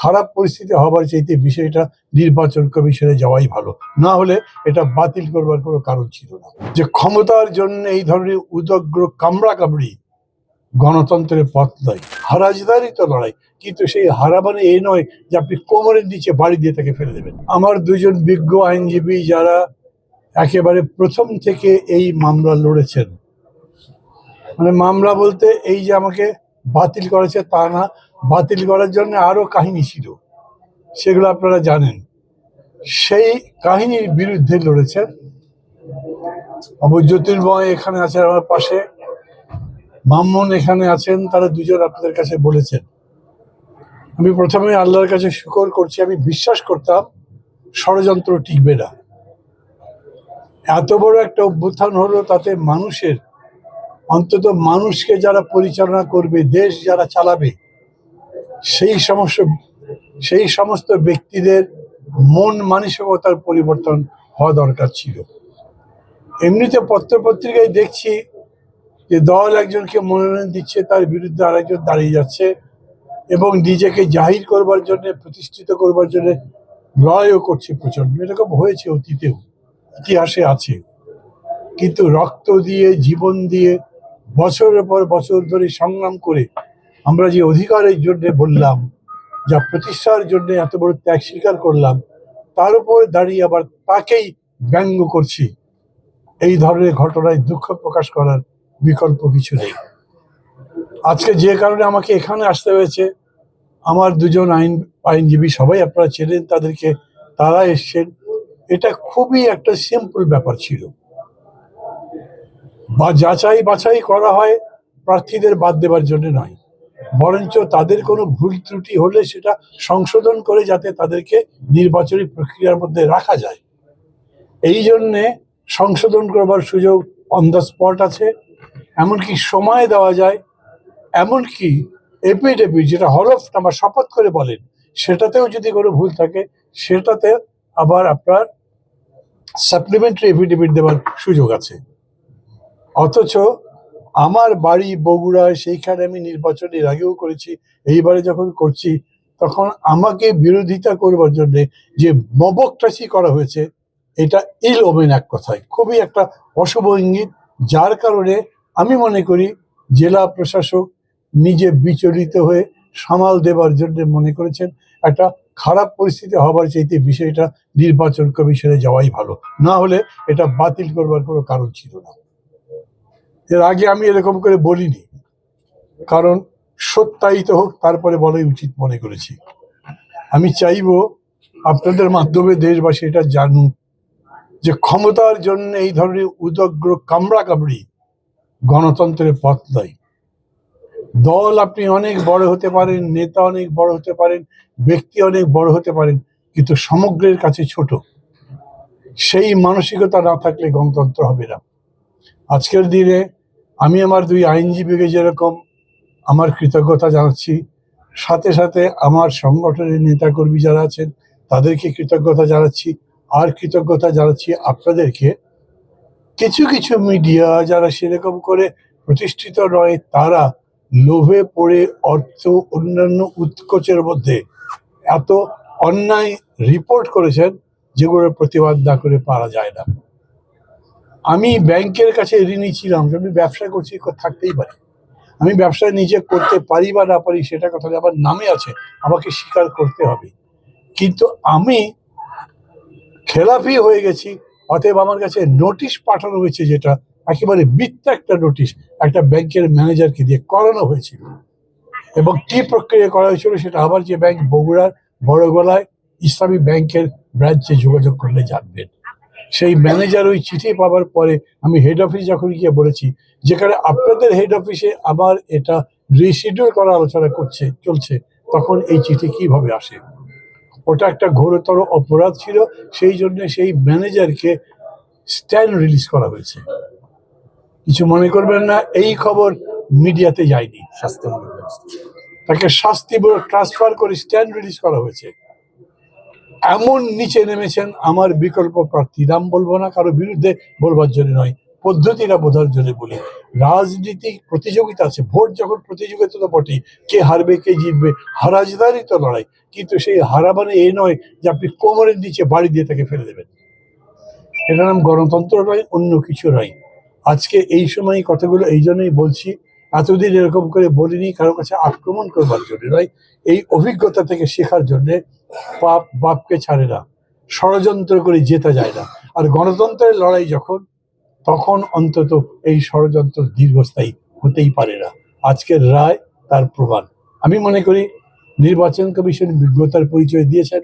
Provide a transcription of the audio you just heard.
খারাপ পরিস্থিতি হবার চাইতে বিষয়টা নির্বাচন কমিশনে যাওয়াই ভালো, না হলে এটা বাতিল করবার কোনো কারণ ছিল না। যে ক্ষমতার জন্য এই ধরনের উদগ্র কামড়াকামড়ি গণতন্ত্রের পথ নয়, হারাজদারই তো লড়াই, কিন্তু সেই হারা মানে এই নয় যে আপনি কোমরের নিচে বাড়ি দিয়ে তাকে ফেলে দেবেন। আমার দুজন বিজ্ঞ আইনজীবী যারা একেবারে প্রথম থেকে এই মামলা লড়েছেন, মানে মামলা বলতে এই যে আমাকে বাতিল করেছে তা না, বাতিল করার জন্য আরো কাহিনী ছিল, সেগুলো আপনারা জানেন। সেই কাহিনীর বিরুদ্ধে লড়েছেন। জ্যোতির্ময় এখানে আছেন আমার পাশে, মামুন এখানে আছেন, তারা দুজন আপনাদের কাছে বলেছেন। আমি প্রথমে আল্লাহর কাছে শুকর করছি, আমি বিশ্বাস করতাম ষড়যন্ত্র টিকবে না। এত বড় একটা অভ্যুত্থান হলো, তাতে মানুষের, অন্তত মানুষকে যারা পরিচালনা করবে, দেশ যারা চালাবে, সেই সমস্ত ব্যক্তিদের মন মানসিকতার পরিবর্তন হওয়া দরকার ছিল। এমনিতে পত্রপত্রিকায় দেখছি যে দল একজনকে মনোনয়ন দিচ্ছে, তার বিরুদ্ধে আরেকজন দাঁড়িয়ে যাচ্ছে এবং নিজেকে জাহির করবার জন্য, প্রতিষ্ঠিত করবার জন্য লড়াইও করছে প্রচন্ড। এরকম হয়েছে অতীতেও, ইতিহাসে আছে। কিন্তু রক্ত দিয়ে, জীবন দিয়ে, বছরের পর বছর ধরে সংগ্রাম করে আমরা যে অধিকারের জন্য বললাম, যা প্রতিষ্ঠার জন্য এত বড় ত্যাগ স্বীকার করলাম, তার উপর দাঁড়িয়ে আবার তাকেই ব্যঙ্গ করছি, এই ধরনের ঘটনায় দুঃখ প্রকাশ করার বিকল্প কিছু নেই। আজকে যে কারণে আমাকে এখানে আসতে হয়েছে, আমার দুজন আইনজীবী সবাই আপনারা চেনেন তাদেরকে, তারা এসছেন। এটা খুবই একটা সিম্পল ব্যাপার ছিল। বা যাচাই বাছাই করা হয় প্রার্থীদের বাদ দেবার জন্য নয়, বরঞ্চ তাদের কোনো ভুল ত্রুটি হলে সেটা সংশোধন করে যাতে তাদেরকে নির্বাচনী প্রক্রিয়ার মধ্যে রাখা যায়, এই জন্যে সংশোধন করবার সুযোগ অন দ্য স্পট আছে। এমনকি সময় দেওয়া যায়, এমনকি এপিডেপিট যেটা হলফনামা শপথ করে বলেন, সেটাতেও যদি কোনো ভুল থাকে সেটাতে আবার আপনার সাপ্লিমেন্টারি এফিডেভিট দেওয়ার সুযোগ আছে। অথচ আমার বাড়ি বগুড়ায়, সেইখানে আমি নির্বাচনের আগেও করেছি, এইবারে যখন করছি তখন আমাকে বিরোধিতা করবার জন্য যে মবক্রাসি করা হয়েছে, এটা ইল ওমেন, এক কথায় খুবই একটা অশুভ ইঙ্গিত। যার কারণে আমি মনে করি জেলা প্রশাসক নিজে বিচলিত হয়ে সামাল দেবার জন্য মনে করেছেন একটা খারাপ পরিস্থিতি হবার চাইতে বিষয়টা নির্বাচন কমিশনে যাওয়াই ভালো, না হলে এটা বাতিল করবার কোনো কারণ ছিল না। এর আগে আমি এরকম করে বলিনি, কারণ সত্যায়িত হোক তারপরে বলাই উচিত মনে করেছি। আমি চাইব আপনাদের মাধ্যমে দেশবাসী এটা জানুক যে ক্ষমতার জন্য এই ধরনের উদগ্র কামড়াকামড়ি গণতন্ত্রের পথ নয়। দল আপনি অনেক বড় হতে পারেন, নেতা অনেক বড় হতে পারেন, ব্যক্তি অনেক বড় হতে পারেন, কিন্তু সমগ্রের কাছে ছোট। সেই মানসিকতা না থাকলে গণতন্ত্র হবে না। আজকের দিনে আমি আমার দুই আইনজীবীকে যেরকম আমার কৃতজ্ঞতা জানাচ্ছি, সাথে সাথে আমার সংগঠনের নেতাকর্মী যারা আছেন তাদেরকে কৃতজ্ঞতা জানাচ্ছি, আর কৃতজ্ঞতা জানাচ্ছি আপনাদেরকে। কিছু কিছু মিডিয়া যারা সেরকম করে প্রতিষ্ঠিত নয়, তারা লোভে পড়ে অর্থ অন্যান্য উৎকোচের মধ্যে এত অন্যায় রিপোর্ট করেছেন যেগুলোর প্রতিবাদ না করে পারা যায় না। আমি ব্যাংকের কাছে ঋণী ছিলাম, আমি ব্যবসা করছি, থাকতেই পারি। আমি ব্যবসা নিজে করতে পারি বা না পারি সেটা কথা আমার নামে আছে, আমাকে স্বীকার করতে হবে। কিন্তু আমি খেলাপি হয়ে গেছি, অতএব আমার কাছে নোটিশ পাঠানো হয়েছে, যেটা একেবারে মিথ্যা একটা নোটিশ, একটা ব্যাংকের ম্যানেজারকে দিয়ে করানো হয়েছিল। এবং কি প্রক্রিয়া করা হয়েছিল সেটা আবার যে ব্যাংক বগুড়ার বড়গলায় ইসলামী ব্যাংকের ব্রাঞ্চে যোগাযোগ করলে জানবেন। সেই ম্যানেজার ওই চিঠি পাওয়ার পরে আমি হেড অফিস যখন গিয়ে বলেছি, যেখানে আপনাদের হেড অফিসে আবার এটা রিশিডিউল করা আলোচনা চলছে, তখন এই চিঠি কিভাবে আসে? ওটা একটা ঘোরতর অপরাধ ছিল, সেই জন্য সেই ম্যানেজারকে স্ট্যান্ড রিলিজ করা হয়েছে। কিছু মনে করবেন না, এই খবর মিডিয়াতে যায়নি, তাকে শাস্তি ট্রান্সফার করে স্ট্যান্ড রিলিজ করা হয়েছে। এমন নিচে নেমেছেন আমার বিকল্প প্রার্থী, নাম বলবো না, কারো বিরুদ্ধে বলবার জন্য নয়, পদ্ধতিটা বোঝার জন্য বলি। রাজনীতি প্রতিযোগিতা আছে, ভোট যখন প্রতিযোগিতা তো বটেই, কে হারবে কে জিতবে, হারা জেতারই তো লড়াই। কিন্তু সেই হারা মানে এ নয় যে আপনি কোমরের নিচে বাড়ি দিয়ে তাকে ফেলে দেবেন। এটার নাম গণতন্ত্র নয়, অন্য কিছু নয়। আজকে এই সময় কথাগুলো এই জন্যই বলছি, এতদিন এরকম করে বলিনি কারোর কাছে আক্রমণ করবার জন্য নয়, এই অভিজ্ঞতা থেকে শেখার জন্যে। পাপ বাপকে ছাড়ে না, ষড়যন্ত্র করে জেতা যায় না। আর গণতন্ত্রের লড়াই যখন, তখন অন্তত এই ষড়যন্ত্র দীর্ঘস্থায়ী হতেই পারে না। আজকের রায় তার প্রমাণ। আমি মনে করি নির্বাচন কমিশন বিজ্ঞতার পরিচয় দিয়েছেন।